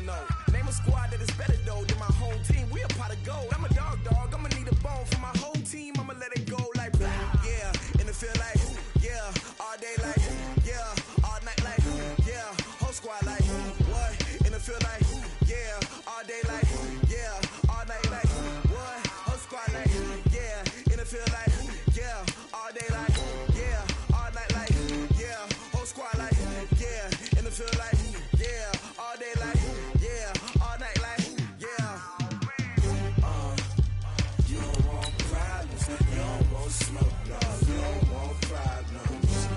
know. Name a squad that is better though than my home team. We a pot of gold. I'm a dog, I'ma need a bone for my whole team. I'ma let it go like, yeah. In the field like, yeah. All day like, yeah. All night like, yeah. Whole squad like, what? In the field like, yeah. All day like, yeah. All night like, what? Whole squad like, yeah. In the field like, yeah. All day like, yeah. All night like, yeah. Whole squad like, yeah. In the field like, yeah. All day like, yeah. All night like, yeah. You don't want problems. You don't want smoke, no. You don't want problems.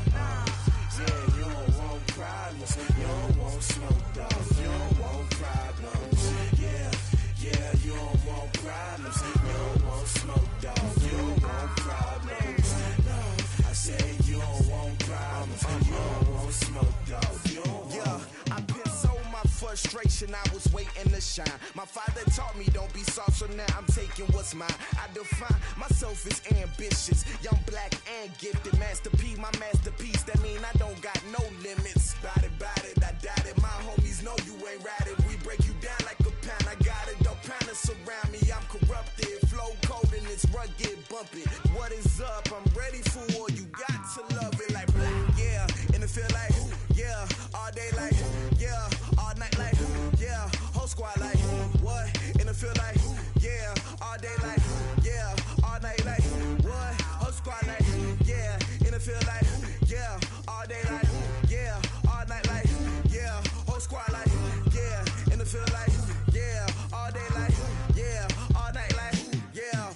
Yeah, you don't want problems. You don't want smoke, dog. You don't want problems. Yeah, you don't want problems. You don't want smoke, dog. You don't want problems. No, I said you don't want problems. You don't want smoke, dog. You don't want. Yeah, I pissed so my frustration, I was waiting to shine. My father taught me don't be soft, so now I'm taking what's mine. I define myself as ambitious, young, black, and gifted. Master P, my masterpiece. That mean I don't got no limits. Bout it, I doubt it. My homies know you ain't ratted. We break you down like a pound. I got it, don't pound us around me. I'm corrupted, flow cold and it's rugged, bumpy. What is up? I'm ready for war. You got to love it like black, yeah. In the field like, yeah. All day like, yeah. All night like, yeah. Whole squad like, what? In the field like, yeah. All day like, yeah. All night like, what? Whole squad like, yeah. In the field like, yeah. All day like, yeah. All night like, yeah. Whole squad like, yeah. In the field like, yeah. All day like, yeah. All night like, yeah.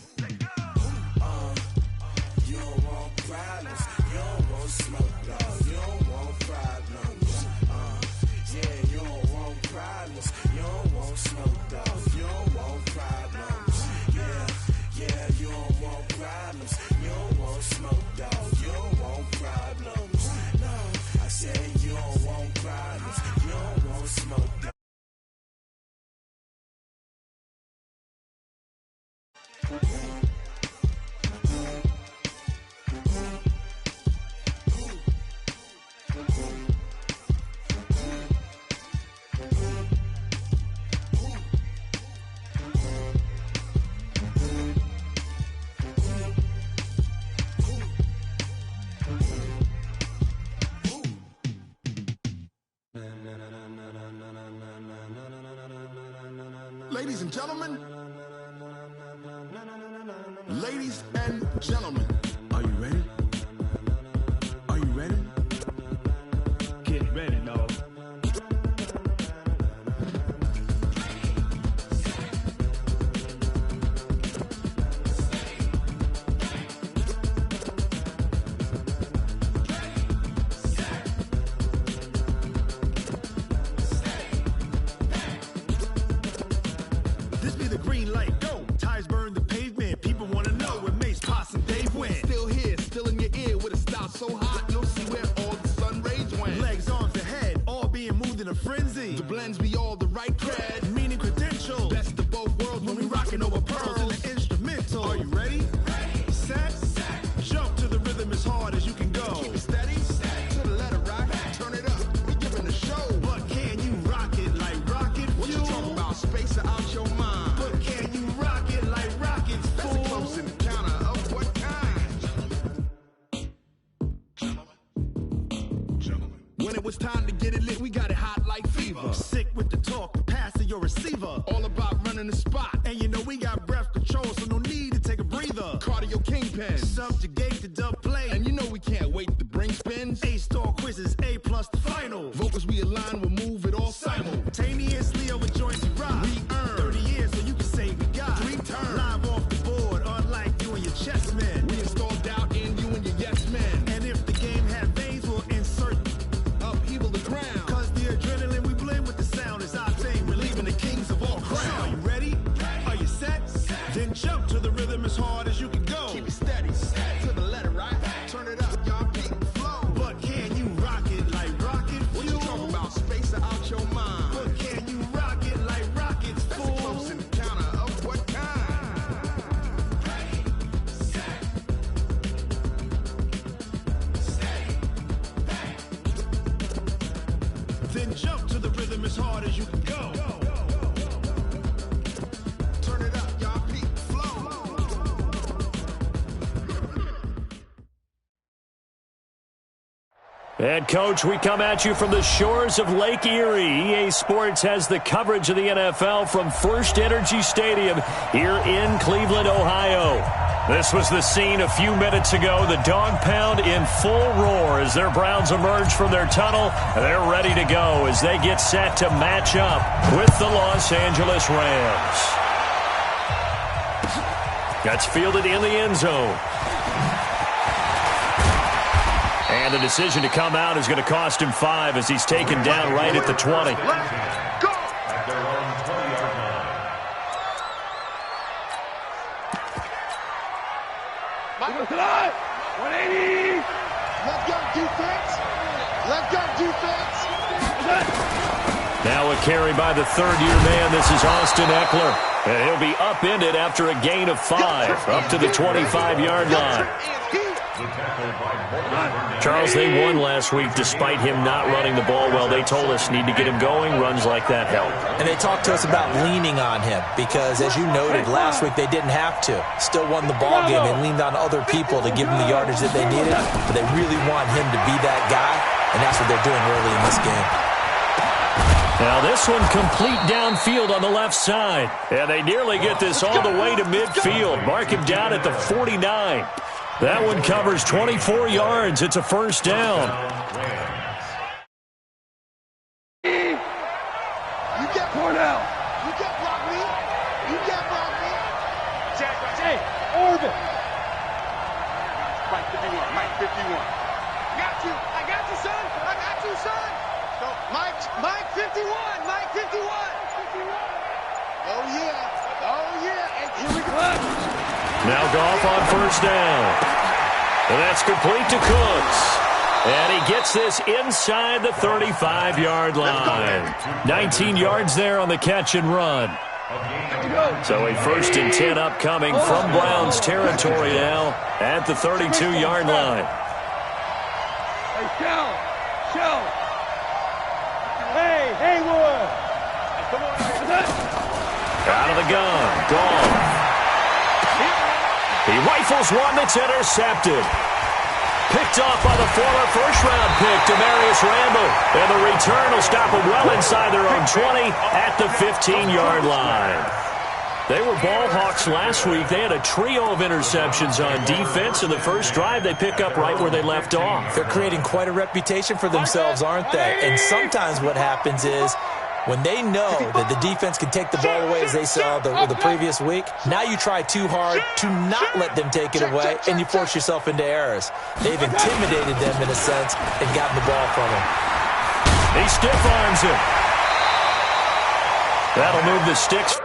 You don't want problems. You don't want smoke, dog. You don't want problems. Yeah, you don't want problems. You don't want smoke, dog. You don't want problems. Yeah, you don't want problems. You don't want smoke, dog. You don't want problems. No, I said you don't want problems. You don't want smoke, dog. Ladies and gentlemen, ladies and gentlemen, are you ready? Are you ready? Get ready, dog. This be the green light, go. Tires burn the pavement. People want to know where Mace, Posse, and Dave went. Still here, still in your ear with a style so hot, you'll see where all the sun rays went. Legs, arms, and head, all being moved in a frenzy. The blends be all the right cred, Meaning credentials. best of both worlds when we rockin' over pearls in pearls. the instrumental. Are you ready? Set, jump to the rhythm as hard as you can go. Keep it steady, to the letter rock, turn it up, we giving the show. But can you rock it like rocket What you fuel? talking about? Space or out your mind? But can you rock it like rockets, That's a fool? close encounter of what kind? When it was time to get it lit, we got it hot like fever. Sick with the talk, passing your receiver. All about running the spot. And you know we got breath control, so no need to take a breather. Cardio kingpin. Subjugate the dub play. And you know we can't wait to bring spins. A-star quizzes, A+ the final. Vocals we align, we'll move it all Simultaneously over joints we rock. We earn 30 years, so you can say we got 3 turns. live off the board, unlike you and your chess men. We install doubt in you and your yes men. And if the game had veins, we'll insert. Upheaval the ground. Cause the adrenaline we blend with the sound is our thing, relieving the kings of all Crown. crowns. Are you ready? Are you set? Then jump to the rhythm as hard as you can go. Keep it steady, to the letter right. Turn it up, y'all peak the flow. But can you rock it like rocket What you fuel? talking about? Space or out your mind? But can you rock it like rockets, That's a fool? close encounter of what kind? Then jump to the rhythm as hard as you can go. And, Coach, we come at you from the shores of Lake Erie. EA Sports has the coverage of the NFL from First Energy Stadium here in Cleveland, Ohio. This was the scene a few minutes ago. The dog pound in full roar as their Browns emerge from their tunnel. They're ready to go as they get set to match up with the Los Angeles Rams. That's fielded in the end zone. And the decision to come out is going to cost him 5 as he's taken down right at the 20. Let's go! Michael, 180! Let's go, defense! Let's go, defense! Now a carry by the third-year man. This is Austin Eckler. And he'll be upended after a gain of 5 up to the 25-yard line. Charles, they won last week despite him not running the ball well. They told us need to get him going. Runs like that help. And they talked to us about leaning on him because, as you noted, last week they didn't have to. Still won the ball game. They leaned on other people to give them the yardage that they needed. But they really want him to be that guy, and that's what they're doing early in this game. Now this one complete downfield on the left side. And they nearly get this all the way to midfield. Mark him down at the 49. That one covers 24 yards. It's a first down. You get Cornell. You get block me. You get block me. Hey, Orbit. Mike 51. Mike 51. Got you. I got you, son. I got you, son. So Mike 51. Mike 51. Oh, yeah. Oh, yeah. And here we go. Now Goff on first down. And that's complete to Cooks. And he gets this inside the 35-yard line. 19 yards there on the catch and run. So a 1st and 10 upcoming from Browns territory now at the 32-yard line. Hey, Shell. Hey, Haywood. Come on. Out of the gun. Goff. He rifles one that's intercepted. Picked off by the former first-round pick, Demarius Randall. And the return will stop them well inside their own 20 at the 15-yard line. They were ball hawks last week. They had a trio of interceptions on defense. In the first drive, they pick up right where they left off. They're creating quite a reputation for themselves, aren't they? And sometimes what happens is, when they know that the defense can take the ball away, as they saw the previous week, now you try too hard to not let them take it away, and you force yourself into errors. They've intimidated them, in a sense, and gotten the ball from them. He stiff-arms him. That'll move the sticks.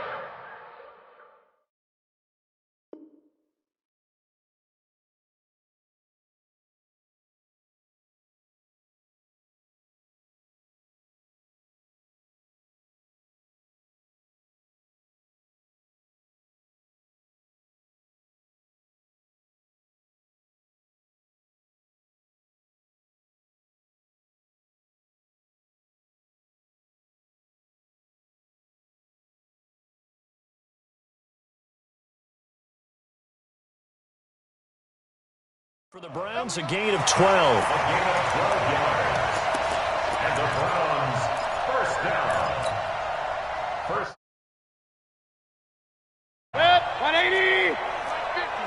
For the Browns, a gain of 12. A gain of 12 yards. And the Browns, first down. First. 180.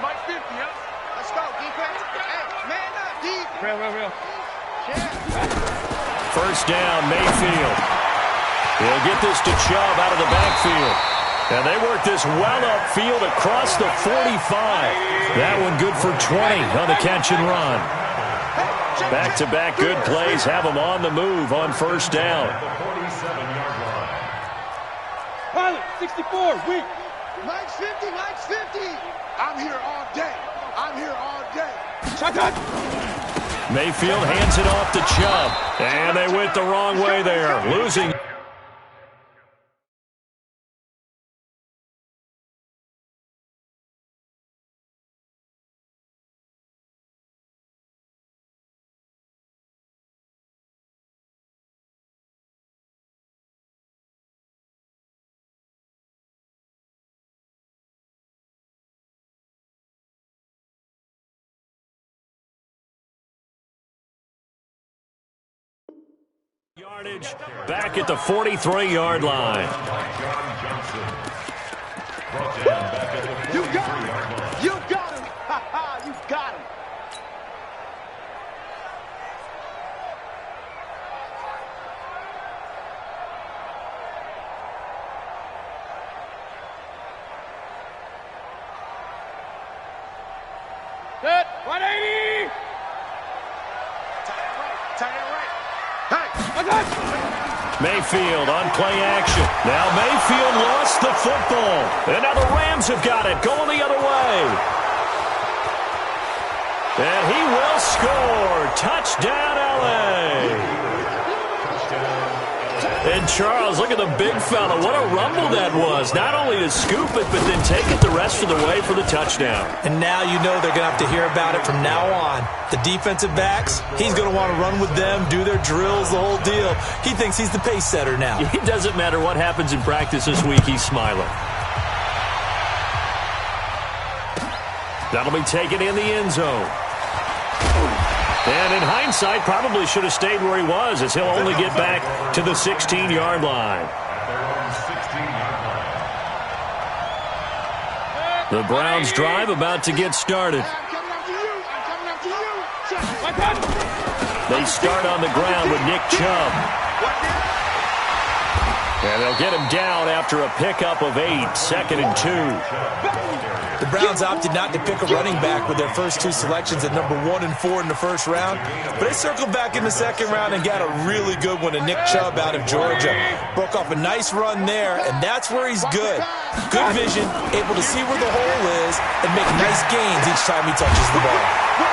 Mike 50, yeah. Let's go, defense. Hey, man up, deep. Real. First down, Mayfield. He'll get this to Chubb out of the backfield. And they work this well upfield across the 45. That one good for 20 on the catch and run. Back-to-back good plays have them on the move on first down. Pilot, 64, weak. Mike's 50, Mike's 50. I'm here all day. Shotgun. Mayfield hands it off to Chubb. And they went the wrong way there, losing. Yardage back at the 43-yard line. You got him! You got him! Ha ha! You got him! Good. 180. Tight end right. Hey, Mayfield on play action. Now Mayfield lost the football. And now the Rams have got it, going the other way. And he will score. Touchdown, L.A. And Charles, look at the big fella. What a rumble that was. Not only to scoop it, but then take it the rest of the way for the touchdown. And now you know they're going to have to hear about it from now on. The defensive backs, he's going to want to run with them, do their drills, the whole deal. He thinks he's the pace setter now. It doesn't matter what happens in practice this week, he's smiling. That'll be taken in the end zone. And in hindsight, probably should have stayed where he was, as he'll only get back to the 16-yard line. The Browns drive about to get started. They start on the ground with Nick Chubb. And they'll get him down after a pickup of 8, 2nd and 2. The Browns opted not to pick a running back with their first two selections at number 1 and 4 in the first round. But they circled back in the second round and got a really good one to Nick Chubb out of Georgia. Broke off a nice run there, and that's where he's good. Good vision, able to see where the hole is, and make nice gains each time he touches the ball.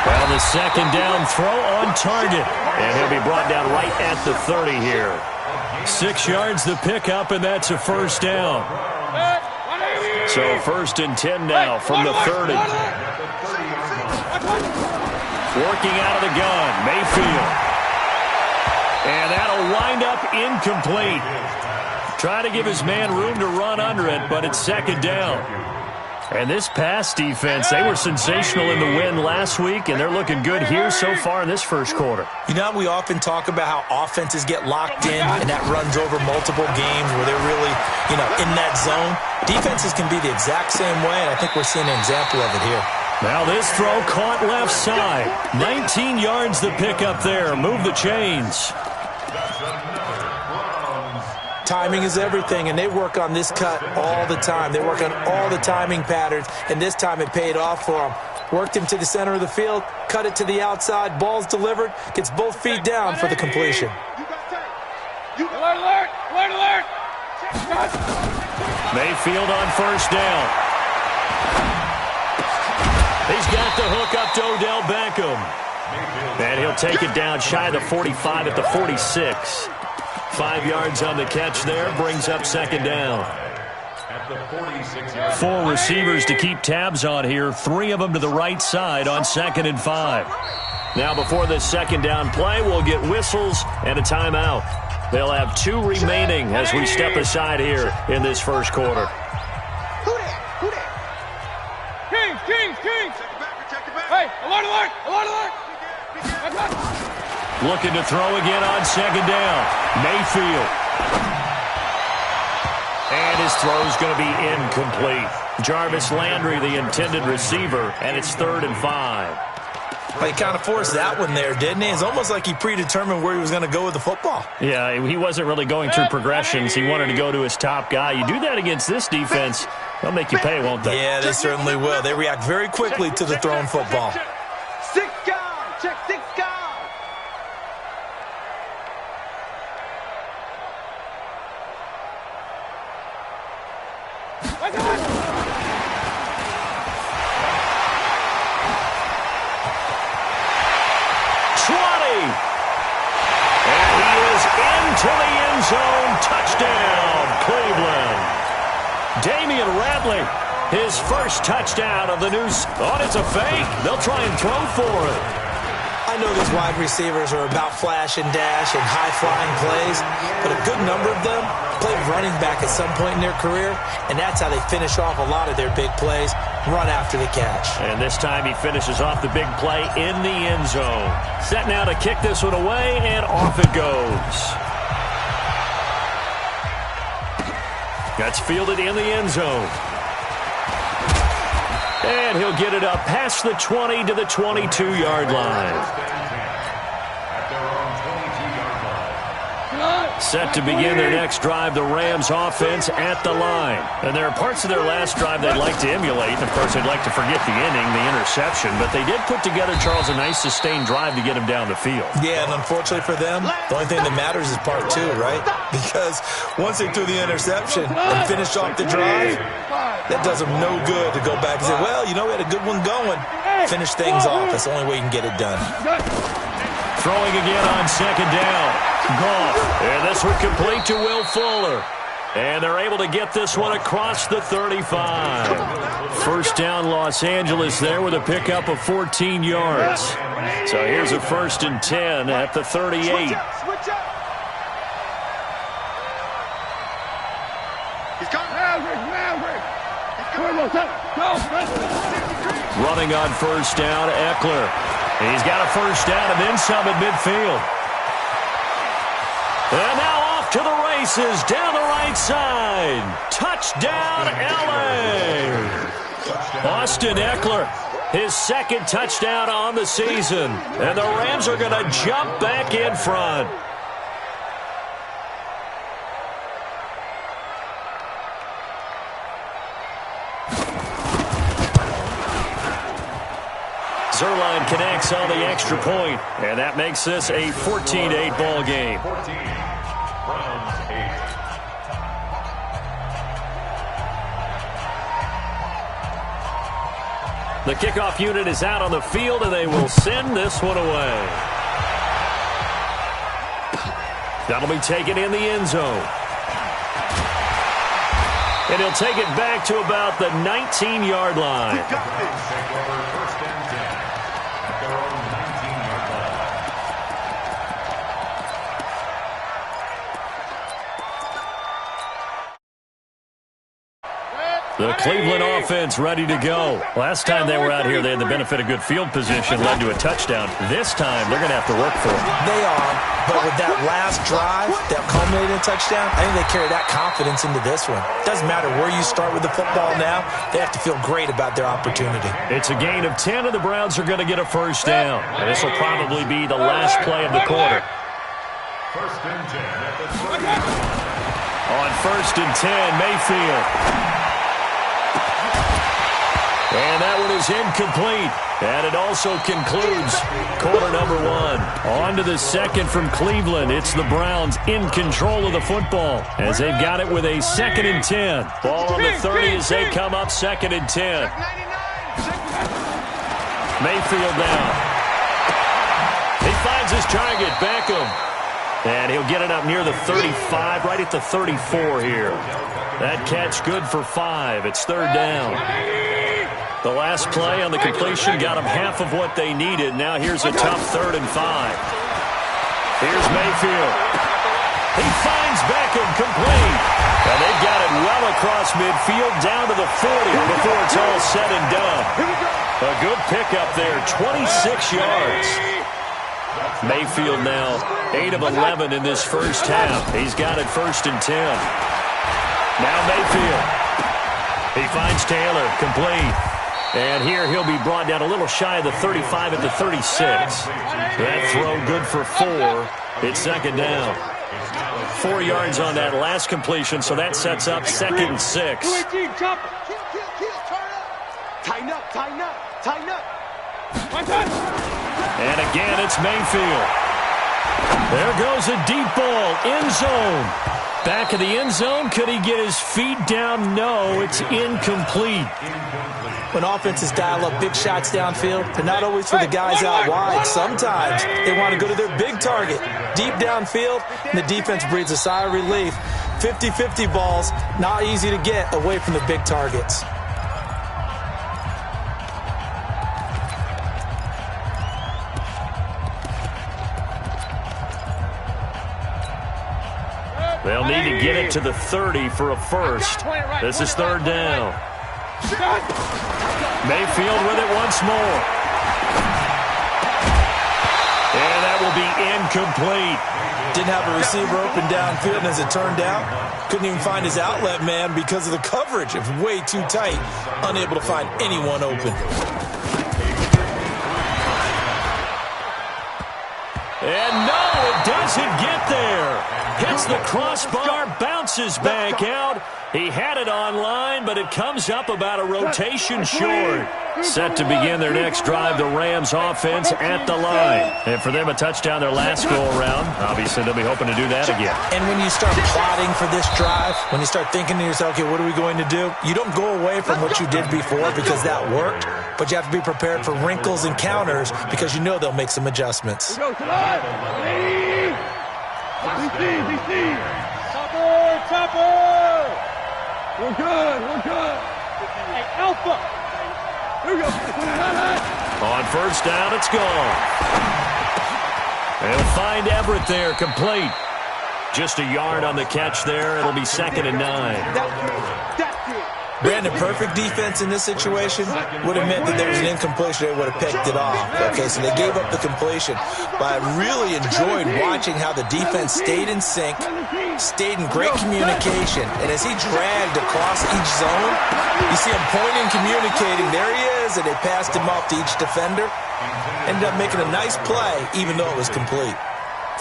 Well, the second down throw on target. And he'll be brought down right at the 30 here. 6 yards the pickup, and that's a first down. So 1st and 10 now from the 30. Working out of the gun, Mayfield. And that'll wind up incomplete. Trying to give his man room to run under it, but it's 2nd down. And this pass defense, they were sensational in the win last week, and they're looking good here so far in this first quarter. You know, we often talk about how offenses get locked in, and that runs over multiple games where they're really, in that zone. Defenses can be the exact same way, and I think we're seeing an example of it here. Now this throw caught left side. 19 yards the pickup there. Move the chains. Timing is everything, and they work on this cut all the time. They work on all the timing patterns, and this time it paid off for them. Worked him to the center of the field, cut it to the outside, ball's delivered, gets both feet down for the completion. Alert! Alert! Alert! Mayfield on first down. He's got the hook up to Odell Beckham. And he'll take it down shy of the 45 at the 46. 5 yards on the catch there, brings up 2nd down. 4 receivers to keep tabs on here, 3 of them to the right side on 2nd and 5. Now before this 2nd down play, we'll get whistles and a timeout. They'll have 2 remaining as we step aside here in this first quarter. Who that? Kings! Hey, alert! Looking to throw again on 2nd down. Mayfield. And his throw's going to be incomplete. Jarvis Landry, the intended receiver, and it's 3rd and 5. Well, he kind of forced that one there, didn't he? It's almost like he predetermined where he was going to go with the football. Yeah, he wasn't really going through progressions. He wanted to go to his top guy. You do that against this defense, they'll make you pay, won't they? Yeah, they certainly will. They react very quickly to the thrown football. 6 guard! Check 6 guard! To the end zone, touchdown, Cleveland. Damian Ratley, his first touchdown of the new... Oh, it's a fake. They'll try and throw for it. I know these wide receivers are about flash and dash and high-flying plays, but a good number of them played running back at some point in their career, and that's how they finish off a lot of their big plays, run after the catch. And this time he finishes off the big play in the end zone. Set now to kick this one away, and off it goes. That's fielded in the end zone. And he'll get it up past the 20 to the 22-yard line. Set to begin their next drive, the Rams offense at the line. And there are parts of their last drive they'd like to emulate. And, of course, they'd like to forget the inning, the interception. But they did put together, Charles, a nice sustained drive to get him down the field. Yeah, and unfortunately for them, the only thing that matters is part two, right? Because once they threw the interception and finished off the drive, that does them no good to go back and say, well, you know, we had a good one going. Finish things off. That's the only way you can get it done. Throwing again on second down. Goff. And this one complete to Will Fuller. And they're able to get this one across the 35. First down, Los Angeles there with a pickup of 14 yards. So here's a 1st and 10 at the 38. Running on first down, Eckler. He's got a first down and then some at midfield. And now off to the races down the right side. Touchdown, L.A. Austin Eckler, his second touchdown on the season. And the Rams are going to jump back in front. Zerline connects on the extra point, and that makes this a 14-8 ball game. 14, Browns 8. The kickoff unit is out on the field, and they will send this one away. That'll be taken in the end zone. And he'll take it back to about the 19-yard line. The Cleveland offense ready to go. Last time they were out here, they had the benefit of good field position, led to a touchdown. This time, they're going to have to work for it. They are, but with that last drive that culminated in a touchdown, I think they carry that confidence into this one. Doesn't matter where you start with the football now, they have to feel great about their opportunity. It's a gain of 10, and the Browns are going to get a first down. And this will probably be the last play of the quarter. First and 10 at the 30. On first and 10, Mayfield. And that one is incomplete. And it also concludes quarter number one. On to the second from Cleveland. It's the Browns in control of the football as they've got it with a 2nd and 10. Ball on the 30 as they come up 2nd and 10. Mayfield now. He finds his target, Beckham. And he'll get it up near the 35, right at the 34 here. That catch good for 5. It's 3rd down. The last play on the completion got them half of what they needed. Now here's a tough 3rd and 5. Here's Mayfield. He finds Beckham complete. And they've got it well across midfield down to the 40 before it's all said and done. A good pickup there, 26 yards. Mayfield now 8 of 11 in this first half. He's got it 1st and 10. Now Mayfield. He finds Taylor, complete. And here he'll be brought down a little shy of the 35 at the 36. That throw good for 4. It's 2nd down. 4 yards on that last completion, so that sets up 2nd and 6. Tighten up, tighten up, tighten up. And again, it's Mayfield. There goes a deep ball, end zone. Back of the end zone, could he get his feet down? No, it's incomplete. When offenses dial up big shots downfield, they're not always for the guys out wide. Sometimes they want to go to their big target, deep downfield, and the defense breathes a sigh of relief. 50-50 balls, not easy to get away from the big targets. They'll need to get it to the 30 for a first. This is 3rd down. Mayfield with it once more. And that will be incomplete. Didn't have a receiver open downfield, and as it turned out, couldn't even find his outlet man because of the coverage. It was way too tight, unable to find anyone open. And no, it doesn't get there. Hits the crossbar, bounces back out. He had it online, but it comes up about a rotation short. Set to begin their next drive, the Rams offense at the line. And for them, a touchdown their last go-around. Obviously, they'll be hoping to do that again. And when you start plotting for this drive, when you start thinking to yourself, okay, what are we going to do? You don't go away from what you did before because that worked, but you have to be prepared for wrinkles and counters because you know they'll make some adjustments. Chopper! We're good. Hey, Alpha! Here we go. On first down, it's gone. They'll find Everett there, complete. Just a yard on the catch there. It'll be 2nd and 9. Brandon, perfect defense in this situation would have meant that there was an incompletion. They would have picked it off. Okay, so they gave up the completion. But I really enjoyed watching how the defense stayed in sync, stayed in great communication. And as he dragged across each zone, you see him pointing, communicating. There he is, and they passed him off to each defender. Ended up making a nice play, even though it was complete.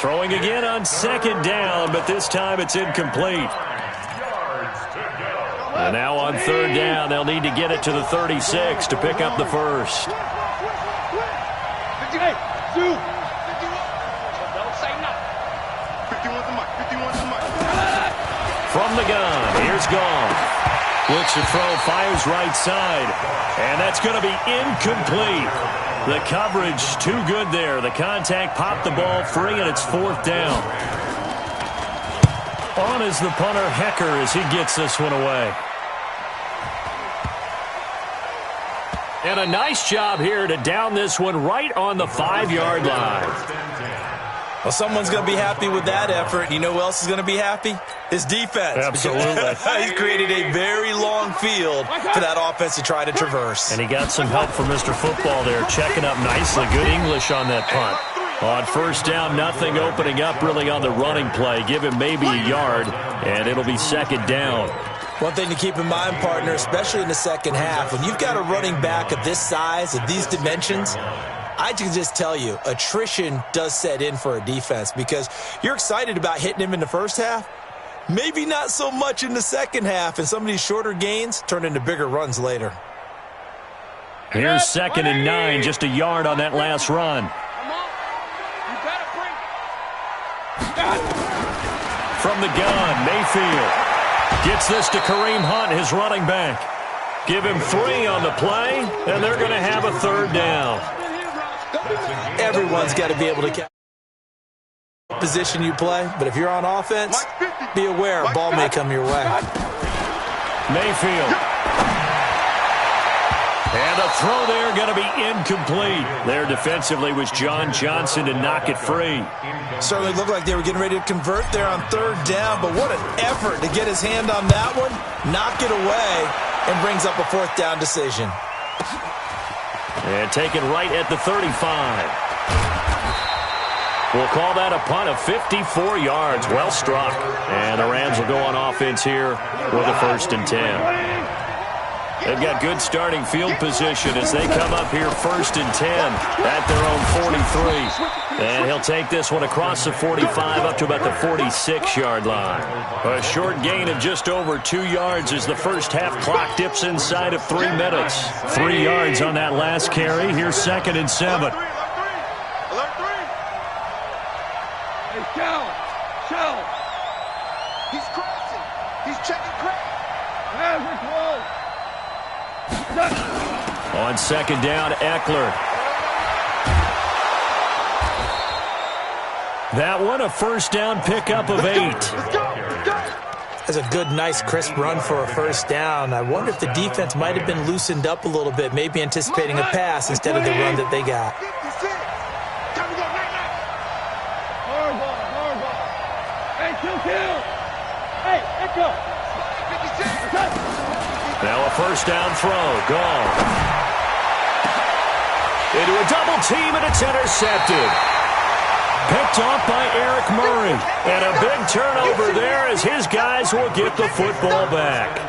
Throwing again on 2nd down, but this time it's incomplete. And now on 3rd down, they'll need to get it to the 36 to pick up the first. From the gun, here's Goff. Looks to throw, fires right side. And that's going to be incomplete. The coverage too good there. The contact popped the ball free, and it's 4th down. On is the punter, Hecker, as he gets this one away. And a nice job here to down this one right on the 5-yard line. Well, someone's going to be happy with that effort. You know who else is going to be happy? His defense. Absolutely. He's created a very long field for that offense to try to traverse. And he got some help from Mr. Football there, checking up nicely. Good English on that punt. On first down, nothing opening up really on the running play. Give him maybe a yard, and it'll be 2nd down. One thing to keep in mind, partner, especially in the second half, when you've got a running back of this size, of these dimensions, I can just tell you, attrition does set in for a defense because you're excited about hitting him in the first half. Maybe not so much in the second half, and some of these shorter gains turn into bigger runs later. Here's 2nd and 9, just a yard on that last run. From the gun, Mayfield gets this to Kareem Hunt, his running back. Give him 3 on the play, and they're going to have a 3rd down. Everyone's got to be able to catch the position you play, but if you're on offense, be aware a ball may come your way. Mayfield. And a throw there going to be incomplete. There defensively was John Johnson to knock it free. Certainly looked like they were getting ready to convert there on 3rd down, but what an effort to get his hand on that one, knock it away, and brings up a 4th down decision. And taken right at the 35. We'll call that a punt of 54 yards. Well struck. And the Rams will go on offense here with a 1st and 10. They've got good starting field position as they come up here 1st and 10 at their own 43. And he'll take this one across the 45 up to about the 46-yard line. A short gain of just over 2 yards as the first half clock dips inside of 3 minutes. 3 yards on that last carry. Here's 2nd and 7. Shell. He's crossing. He's checking crack. On 2nd down, Eckler. That one, a 1st down pickup of 8. That's a good, nice, crisp run for a 1st down. I wonder if the defense might have been loosened up a little bit, maybe anticipating a pass instead of the run that they got. Now a 1st down throw. Gone. Into a double team, and it's intercepted. Picked off by Eric Murray. And a big turnover there as his guys will get the football back.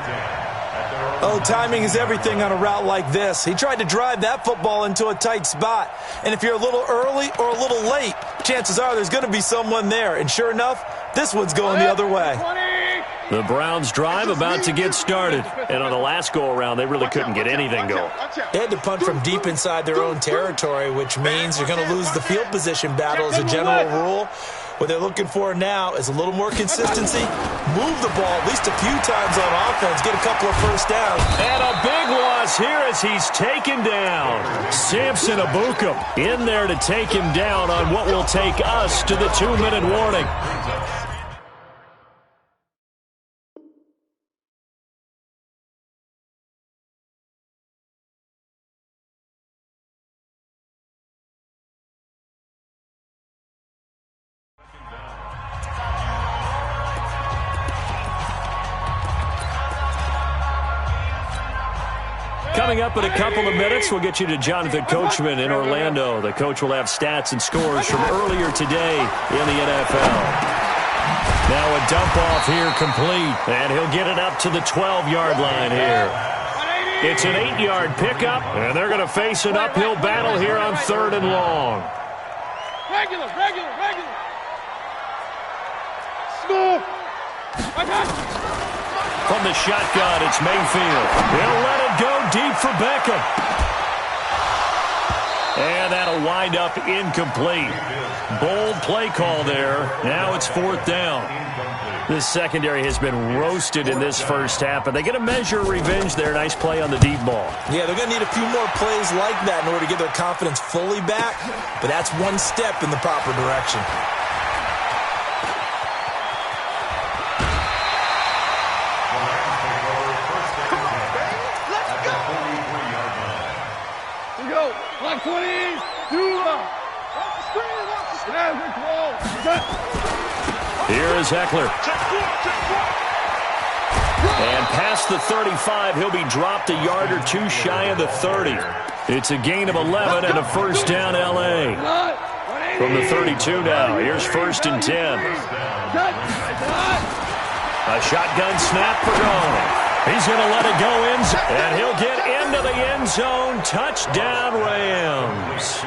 Oh, timing is everything on a route like this. He tried to drive that football into a tight spot. And if you're a little early or a little late, chances are there's going to be someone there. And sure enough, this one's going the other way. The Browns drive about to get started. And on the last go-around, they really couldn't get anything going. They had to punt from deep inside their own territory, which means you're going to lose the field position battle as a general rule. What they're looking for now is a little more consistency, move the ball at least a few times on offense, get a couple of first downs. And a big loss here as he's taken down. Samson Abukum in there to take him down on what will take us to the 2-minute warning. Coming up in a couple of minutes, we'll get you to Jonathan Coachman in Orlando. The coach will have stats and scores from earlier today in the NFL. Now a dump-off here complete, and he'll get it up to the 12-yard line here. It's an 8-yard pickup, and they're going to face an uphill battle here on 3rd and long. Regular. Smooth. From the shotgun, it's Mayfield. He'll let it go deep for Beckham. And that'll wind up incomplete. Bold play call there. Now it's 4th down. This secondary has been roasted in this first half, but they get a measure of revenge there. Nice play on the deep ball. Yeah, they're going to need a few more plays like that in order to get their confidence fully back, but that's one step in the proper direction. Black 20s, Here is Eckler. And past the 35, he'll be dropped a yard or two shy of the 30. It's a gain of 11 and a first down L.A. From the 32 now, here's 1st and 10. A shotgun snap for Gone. He's going to let it go in, and he'll get into the end zone. Touchdown, Rams.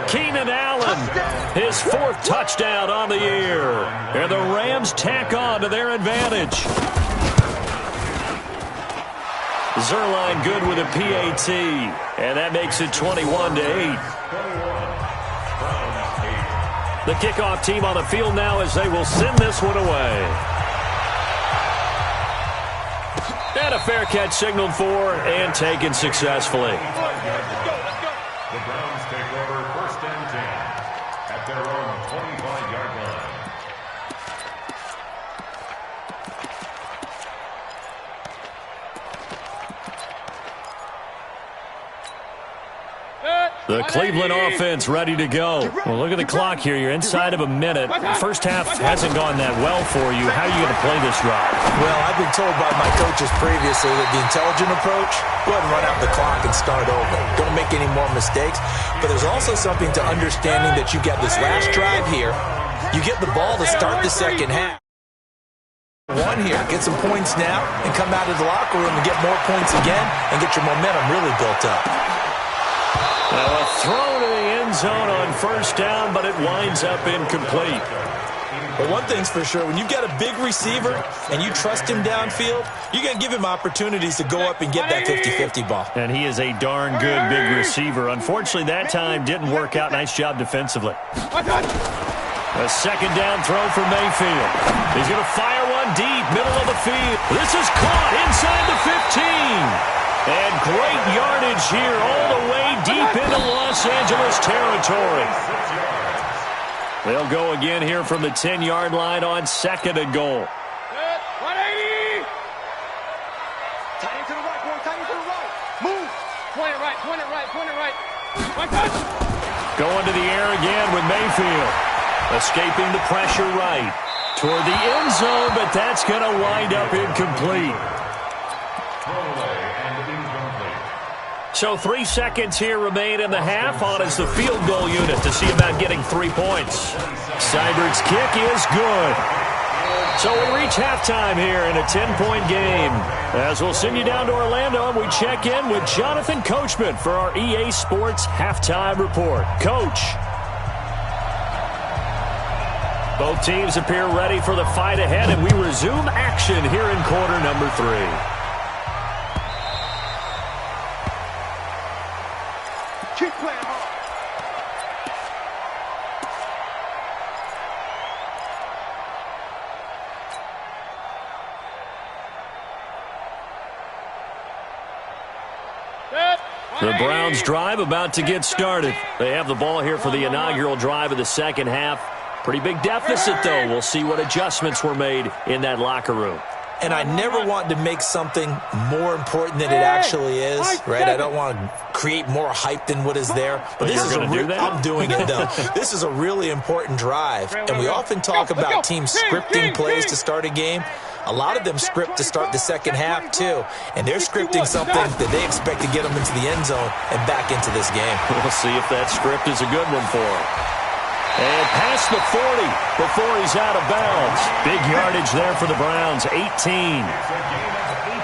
Keenan Allen, his 4th touchdown on the year. And the Rams tack on to their advantage. Zerline good with a PAT, and that makes it 21-8. The kickoff team on the field now as they will send this one away. And a fair catch signaled for and taken successfully. The Browns take over 1st and 10 at their own 25-yard line. The Cleveland offense ready to go. Well, look at the clock here. You're inside of a minute. The first half hasn't gone that well for you. How are you going to play this drive? Well, I've been told by my coaches previously that the intelligent approach, go ahead and run out the clock and start over. Don't make any more mistakes. But there's also something to understanding that you get this last drive here. You get the ball to start the second half. One here, get some points now and come out of the locker room and get more points again and get your momentum really built up. Now a throw to the end zone on first down, but it winds up incomplete. But one thing's for sure, when you've got a big receiver and you trust him downfield, you're going to give him opportunities to go up and get that 50-50 ball. And he is a darn good big receiver. Unfortunately, that time didn't work out. Nice job defensively. A second down throw for Mayfield. He's going to fire one deep, middle of the field. This is caught inside the 15. And great yardage here all the way deep into Los Angeles territory. They'll go again here from the 10-yard line on 2nd and goal. 180. Tight end to the right, boy. Tight end to the right. Move. Point it right. Going to the air again with Mayfield. Escaping the pressure right. Toward the end zone, but that's going to wind up incomplete. So 3 seconds here remain in the half. On is the field goal unit to see about getting 3 points. Seibert's kick is good. So we reach halftime here in a 10-point game. As we'll send you down to Orlando, and we check in with Jonathan Coachman for our EA Sports Halftime Report. Coach. Both teams appear ready for the fight ahead, and we resume action here in quarter number 3. Keep playing hard. The Browns drive about to get started. They have the ball here for the inaugural drive of the second half. Pretty big deficit, though. We'll see what adjustments were made in that locker room. And I never want to make something more important than it actually is, right? I don't want to create more hype than what is there. But this is I'm doing it, though. This is a really important drive. And we often talk about teams scripting plays to start a game. A lot of them script to start the second half, too. And they're scripting something that they expect to get them into the end zone and back into this game. We'll see if that script is a good one for them. And past the 40 before he's out of bounds. Big yardage there for the Browns, 18.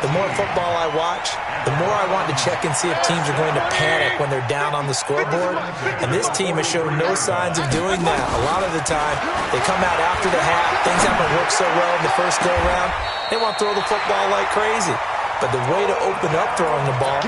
The more football I watch, the more I want to check and see if teams are going to panic when they're down on the scoreboard. And this team has shown no signs of doing that. A lot of the time, they come out after the half. Things haven't worked so well in the first go-around. They want to throw the football like crazy. But the way to open up throwing the ball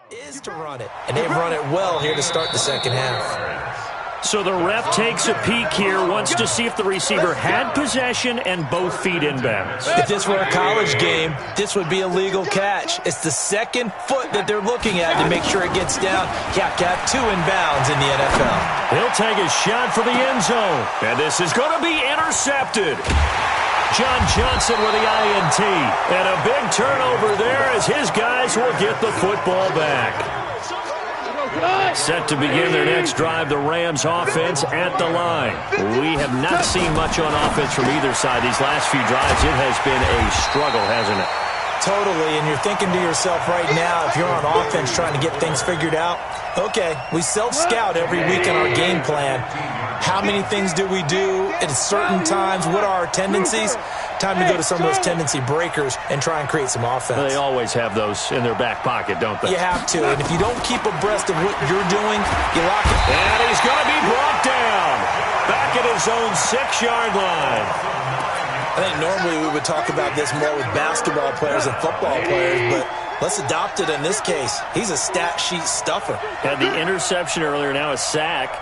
is to run it. And they've run it well here to start the second half. So the ref takes a peek here, wants to see if the receiver had possession and both feet inbounds. If this were a college game, this would be a legal catch. It's the second foot that they're looking at to make sure it gets down. Got 2 inbounds in the NFL. He'll take a shot for the end zone. And this is going to be intercepted. John Johnson with the INT. And a big turnover there as his guys will get the football back. Set to begin their next drive, the Rams offense at the line. We have not seen much on offense from either side these last few drives. It has been a struggle, hasn't it? Totally, and you're thinking to yourself right now, if you're on offense trying to get things figured out, okay, we self-scout every week in our game plan. How many things do we do at certain times? What are our tendencies? Time to go to some of those tendency breakers and try and create some offense. They always have those in their back pocket, don't they? You have to, and if you don't keep abreast of what you're doing, you lock it. And he's going to be brought down back at his own 6-yard line. I think normally we would talk about this more with basketball players and football players, but let's adopt it in this case. He's a stat sheet stuffer. Had the interception earlier, now a sack.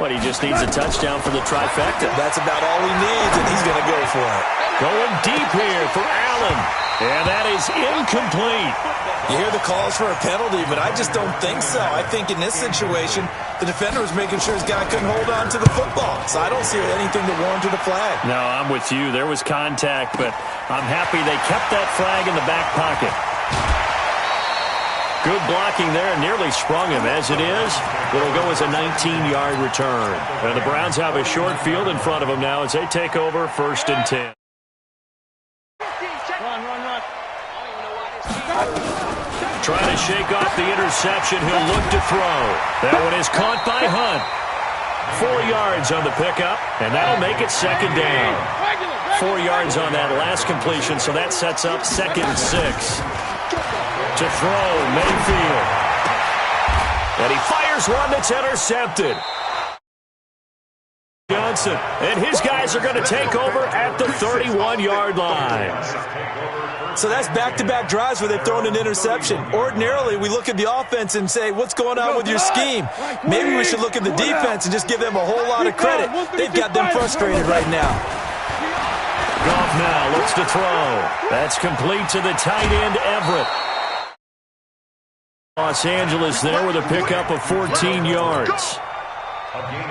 What, he just needs a touchdown for the trifecta. That's about all he needs, and he's going to go for it. Going deep here for Allen. And that is incomplete. You hear the calls for a penalty, but I just don't think so. I think in this situation, the defender was making sure his guy couldn't hold on to the football. So I don't see anything that warranted a flag. No, I'm with you. There was contact, but I'm happy they kept that flag in the back pocket. Good blocking there, nearly sprung him. As it is, it'll go as a 19-yard return. And the Browns have a short field in front of them now as they take over 1st and 10. Trying to shake off the interception. He'll look to throw. That one is caught by Hunt. 4 yards on the pickup, and that'll make it 2nd down. 4 yards on that last completion, so that sets up 2nd and 6. To throw, Mayfield. And he fires one that's intercepted. Johnson, and his guys are going to take over at the 31-yard line. So that's back-to-back drives where they've thrown an interception. Ordinarily, we look at the offense and say, what's going on with your scheme? Maybe we should look at the defense and just give them a whole lot of credit. They've got them frustrated right now. Goff now looks to throw. That's complete to the tight end, Everett. Los Angeles there with a pickup of 14 yards.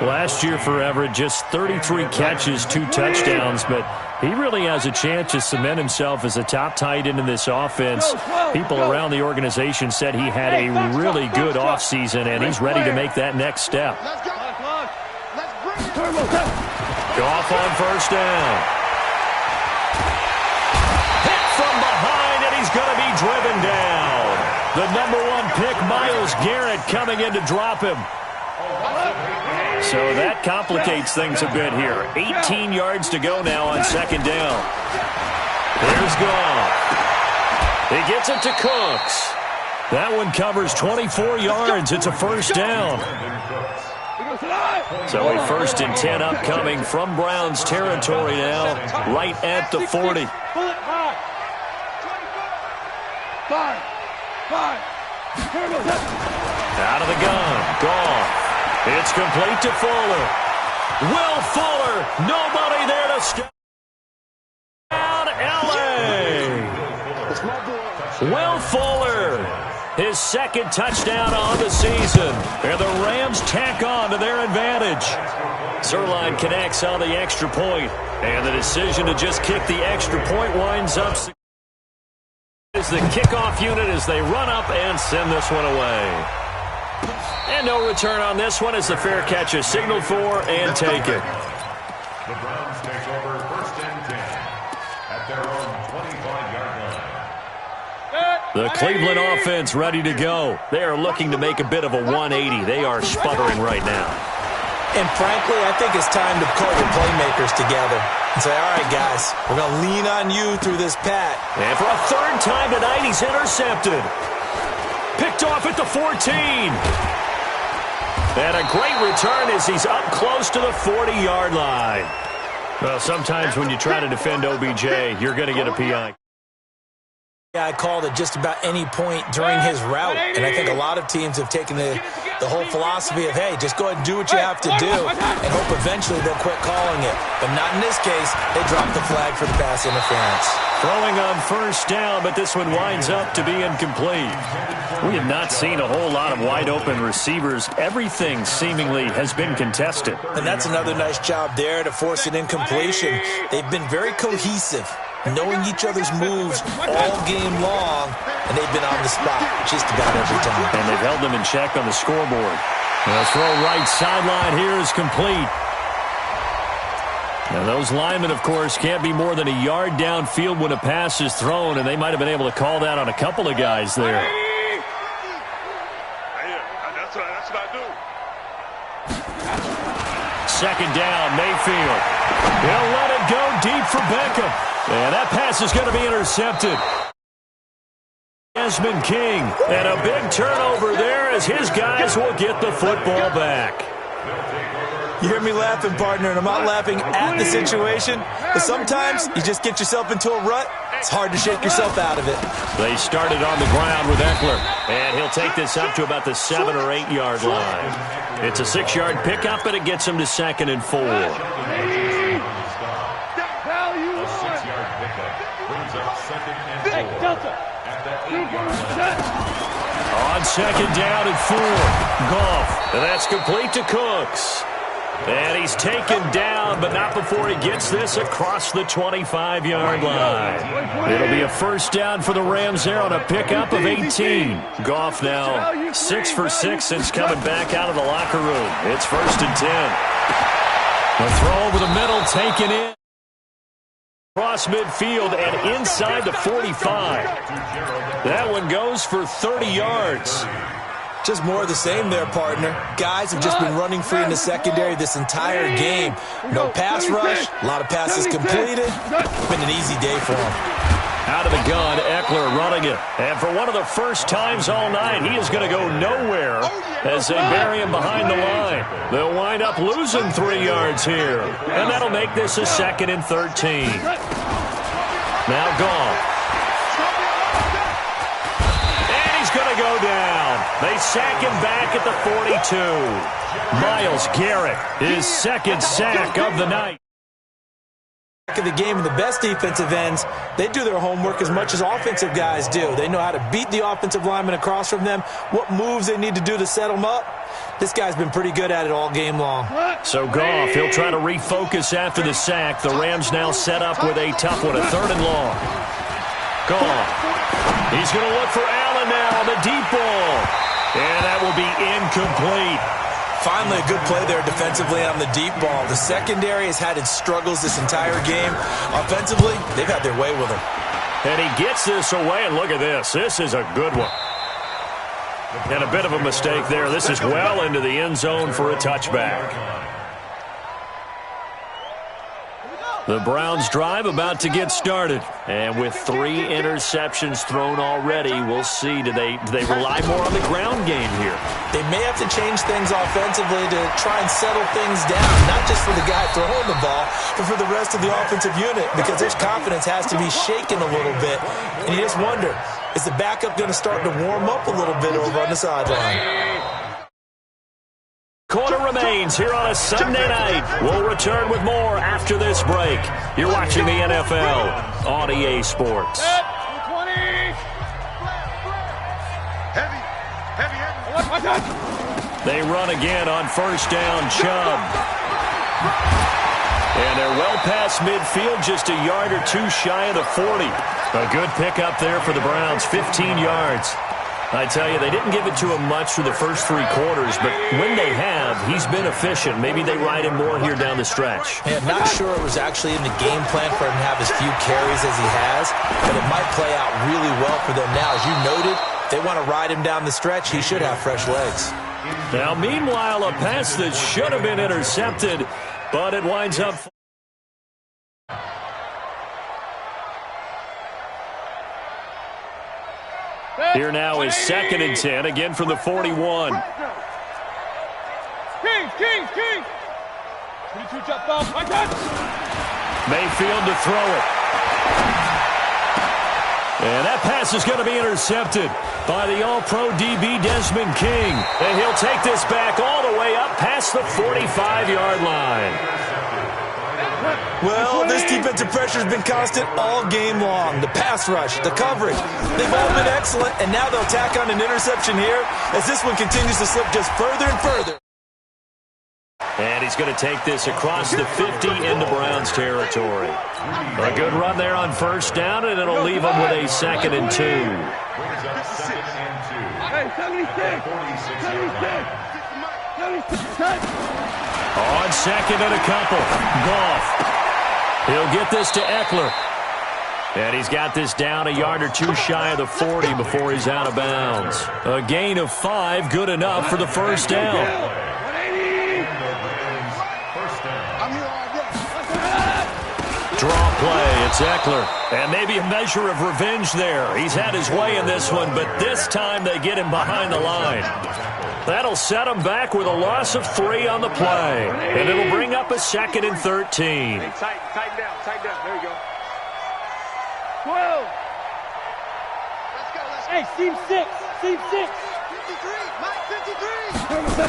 Last year for Everett, just 33 catches, 2 touchdowns, but he really has a chance to cement himself as a top tight end in this offense. People around the organization said he had a really good offseason, and he's ready to make that next step. Goff on 1st down. Hit from behind, and he's going The #1 pick, Myles Garrett, coming in to drop him. So that complicates things a bit here. 18 yards to go now on second down. Here's Goff. He gets it to Cooks. That one covers 24 yards. It's a first down. So a 1st and 10 upcoming from Browns territory now, right at the 40. Out of the gun, Goff. It's complete to Fuller. Will Fuller, nobody there to stop. Down L.A. Will Fuller, his 2nd touchdown on the season. And the Rams tack on to their advantage. Zerline connects on the extra point. And the decision to just kick the extra point winds up as the kickoff unit as they run up and send this one away. And no return on this one as the fair catch is signaled for and taken. The Browns take over 1st and 10 at their own 25-yard line. The Cleveland offense ready to go. They are looking to make a bit of a 180. They are sputtering right now. And frankly, I think it's time to call your playmakers together and say, all right, guys, we're going to lean on you through this pat. And for a 3rd time tonight, he's intercepted. Picked off at the 14. And a great return as he's up close to the 40-yard line. Well, sometimes when you try to defend OBJ, you're going to get a PI. I called at just about any point during his route, and I think a lot of teams have taken the whole philosophy of, hey, just go ahead and do what you have to do and hope eventually they'll quit calling it. But not in this case. They dropped the flag for the pass interference. Throwing on 1st down, but this one winds up to be incomplete. We have not seen a whole lot of wide-open receivers. Everything seemingly has been contested. And that's another nice job there to force an incompletion. They've been very cohesive, knowing each other's moves all game long, and they've been on the spot just about every time. And they've held them in check on the scoreboard. The throw right sideline here is complete. Now, those linemen, of course, can't be more than a yard downfield when a pass is thrown, and they might have been able to call that on a couple of guys there. That's what I do. 2nd down, Mayfield. He'll let it go deep for Beckham. And that pass is going to be intercepted. Desmond King. And a big turnover there as his guys will get the football back. You hear me laughing, partner, and I'm not laughing at the situation. But sometimes you just get yourself into a rut. It's hard to shake yourself out of it. They started on the ground with Eckler. And he'll take this up to about the 7 or 8 yard line. It's a 6-yard pickup, and it gets him to 2nd and 4. A 6-yard pickup brings up 2nd and 4 at the 8-yard line. On 2nd down and 4, Goff. And that's complete to Cooks. And he's taken down, but not before he gets this across the 25-yard line. It'll be a 1st down for the Rams there on a pickup of 18. Goff now 6 for 6 since coming back out of the locker room. It's 1st and 10. A throw over the middle, taken in. Across midfield and inside the 45. That one goes for 30 yards. Just more of the same there, partner. Guys have just been running free in the secondary this entire game. No pass rush, a lot of passes completed. It's been an easy day for them. Out of the gun, Eckler running it. And for one of the first times all night, he is going to go nowhere as they bury him behind the line. They'll wind up losing 3 yards here. And that'll make this a 2nd and 13. Now Goff. And he's going to go down. They sack him back at the 42. Myles Garrett, his 2nd sack of the night. Of the game, and the best defensive ends, they do their homework as much as offensive guys do. They know how to beat the offensive lineman across from them, what moves they need to do to set them up. This guy's been pretty good at it all game long. So Goff, he'll try to refocus after the sack. The Rams now set up with a tough one, a 3rd and long. Goff. He's going to look for Allen now on the deep ball. And that will be incomplete. Finally, a good play there defensively on the deep ball. The secondary has had its struggles this entire game. Offensively, they've had their way with him. And he gets this away, and look at this. This is a good one. And a bit of a mistake there. This is well into the end zone for a touchback. The Browns drive about to get started. And with 3 interceptions thrown already, we'll see. Do they rely more on the ground game here? They may have to change things offensively to try and settle things down, not just for the guy throwing the ball, but for the rest of the offensive unit, because their confidence has to be shaken a little bit. And you just wonder, is the backup going to start to warm up a little bit over on the sideline? Quarter remains here on a Sunday night. We'll return with more after this break. You're watching the NFL on EA Sports. They run again on first down. Chubb. And they're well past midfield, just a yard or two shy of the 40. A good pickup there for the Browns, 15 yards. I tell you, they didn't give it to him much for the first 3 quarters, but when they have, he's been efficient. Maybe they ride him more here down the stretch. Hey, I'm not sure it was actually in the game plan for him to have as few carries as he has, but it might play out really well for them now. As you noted, they want to ride him down the stretch. He should have fresh legs. Now, meanwhile, a pass that should have been intercepted, but it winds up. Here now is 2nd and 10, again from the 41. King. Mayfield to throw it. And that pass is going to be intercepted by the All-Pro DB Desmond King. And he'll take this back all the way up past the 45-yard line. Well, this defensive pressure has been constant all game long. The pass rush, the coverage, they've all been excellent, and now they'll tack on an interception here as this one continues to slip just further and further. And he's going to take this across the 50 into Browns territory. A good run there on first down, and it'll leave him with a 2nd and 2. On 2nd and a couple. Goff. He'll get this to Eckler. And he's got this down a yard or two shy of the 40 before he's out of bounds. A gain of 5, good enough for the first down. Draw play, it's Eckler. And maybe a measure of revenge there. He's had his way in this one, but this time they get him behind the line. That'll set him back with a loss of 3 on the play. And it'll bring up a 2nd and 13. Hey, tighten down. There you go. 12. Let's go. Hey, seam 6. 53. Mike, 53.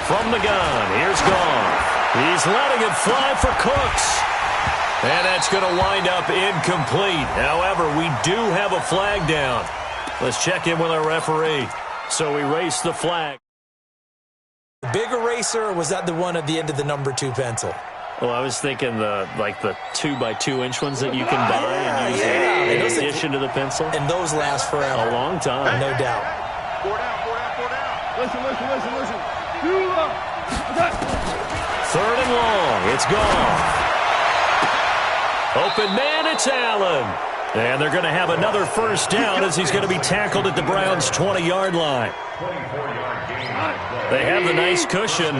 From the gun, here's Goff. He's letting it fly for Cooks. And that's going to wind up incomplete. However, we do have a flag down. Let's check in with our referee. So we race the flag. The big eraser, or was that the one at the end of the number 2 pencil? Well, I was thinking the 2x2-inch ones that you can buy and use in addition to the pencil. And those last forever. A long time. No doubt. 4 down. Listen. 3rd and long. It's gone. Open man, it's Allen. And they're going to have another first down as he's going to be tackled at the Browns' 20-yard line. They have the nice cushion.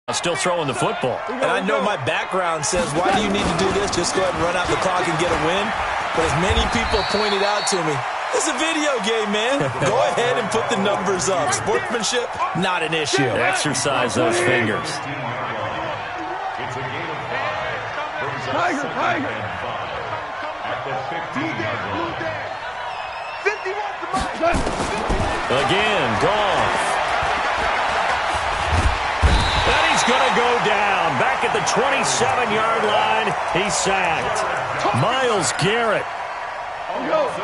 Still throwing the football. And I know my background says, why do you need to do this? Just go ahead and run out the clock and get a win. But as many people pointed out to me, it's a video game, man. Go ahead and put the numbers up. Sportsmanship, not an issue. Exercise those fingers. Tiger. Again, Goff. And he's going to go down. Back at the 27-yard line, he's sacked. Myles Garrett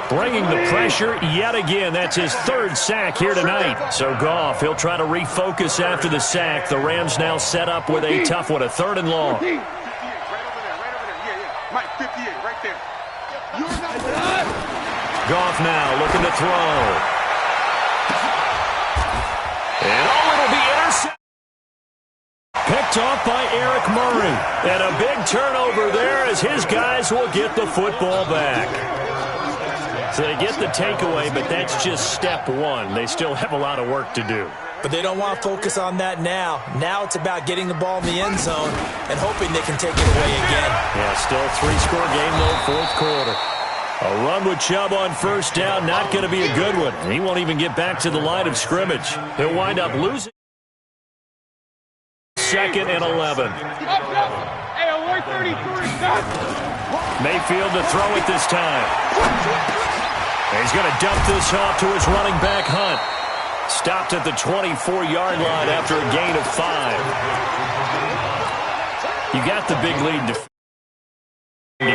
bringing the pressure yet again. That's his 3rd sack here tonight. So Goff, he'll try to refocus after the sack. The Rams now set up with a tough one, a 3rd and long. 58, right over there. Mike, 58, right there. Goff now looking to throw. And it'll be intercepted. Picked off by Eric Murray. And a big turnover there as his guys will get the football back. So they get the takeaway, but that's just step one. They still have a lot of work to do. But they don't want to focus on that now. Now it's about getting the ball in the end zone and hoping they can take it away again. Yeah, still a 3-score game, though, fourth quarter. A run with Chubb on first down, not going to be a good one. He won't even get back to the line of scrimmage. He'll wind up losing. 2nd and 11. Mayfield to throw it this time. He's going to dump this off to his running back, Hunt. Stopped at the 24-yard line after a gain of 5. You got the big lead to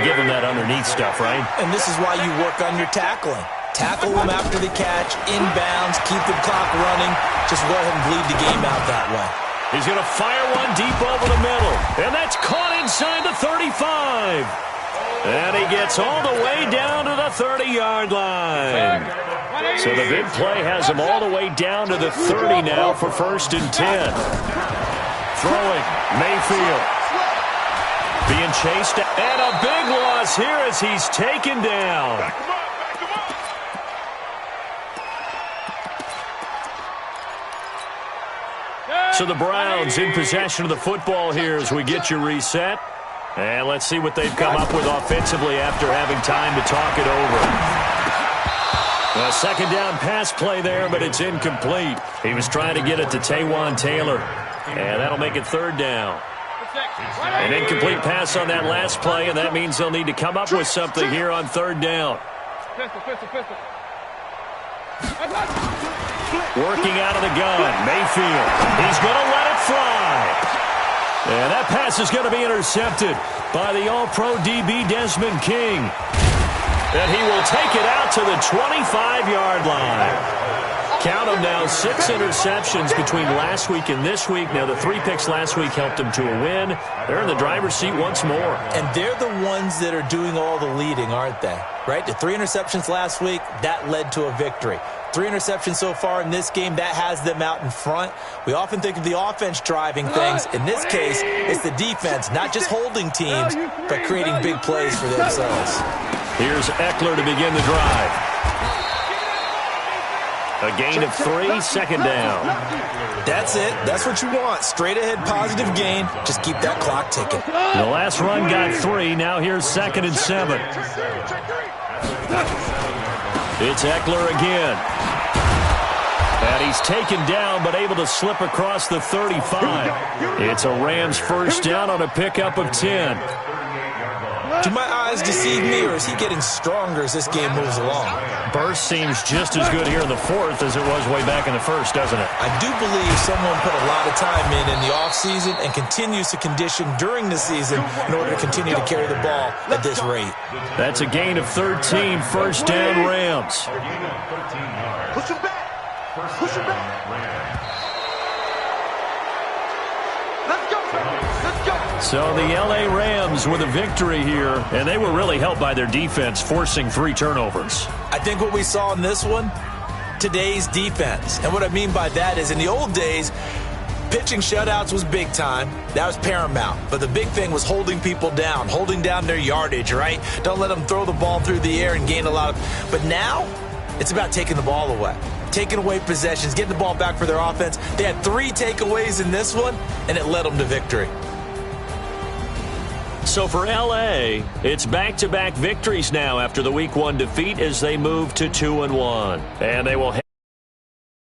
give him that underneath stuff, right? And this is why you work on your tackling. Tackle them after the catch, inbounds, keep the clock running. Just go ahead and bleed the game out that way. He's going to fire one deep over the middle. And that's caught inside the 35. And he gets all the way down to the 30-yard line. So the big play has him all the way down to the 30 now for 1st and 10. Throwing, Mayfield. Being chased, and a big loss here as he's taken down. So the Browns in possession of the football here as we get you reset. And let's see what they've come up with offensively after having time to talk it over. A 2nd down pass play there, but it's incomplete. He was trying to get it to Taywan Taylor. And that'll make it 3rd down. An incomplete pass on that last play, and that means they'll need to come up with something here on 3rd down. Working out of the gun, Mayfield. He's going to let it fly. And that pass is going to be intercepted by the All-Pro DB Desmond King. And he will take it out to the 25-yard line. Count them now, 6 interceptions between last week and this week. Now, the 3 picks last week helped them to a win. They're in the driver's seat once more. And they're the ones that are doing all the leading, aren't they? Right? The 3 interceptions last week, that led to a victory. 3 interceptions so far in this game, that has them out in front. We often think of the offense driving things. In this case, it's the defense, not just holding teams, but creating big plays for themselves. Here's Eckler to begin the drive. A gain of 3, 2nd down. That's it. That's what you want. Straight ahead, positive gain. Just keep that clock ticking. The last run got 3. Now here's 2nd and 7. It's Eckler again. And he's taken down, but able to slip across the 35. It's a Rams 1st down on a pickup of 10. Do my eyes deceive me, or is he getting stronger as this game moves along? Burst seems just as good here in the 4th as it was way back in the 1st, doesn't it? I do believe someone put a lot of time in the offseason and continues to condition during the season in order to continue to carry the ball at this rate. That's a gain of 13, 1st down Rams. Push him back. Push him back. Let's go. Let's go. So the L.A. Rams with a victory here, and they were really helped by their defense, forcing 3 turnovers. I think what we saw in this one, today's defense. And what I mean by that is in the old days, pitching shutouts was big time. That was paramount. But the big thing was holding people down, holding down their yardage, right? Don't let them throw the ball through the air and gain a lot of... But now, it's about taking the ball away. Taking away possessions, getting the ball back for their offense. They had 3 takeaways in this one, and it led them to victory. So for L.A., it's back-to-back victories now after the Week 1 defeat as they move to 2-1. And they will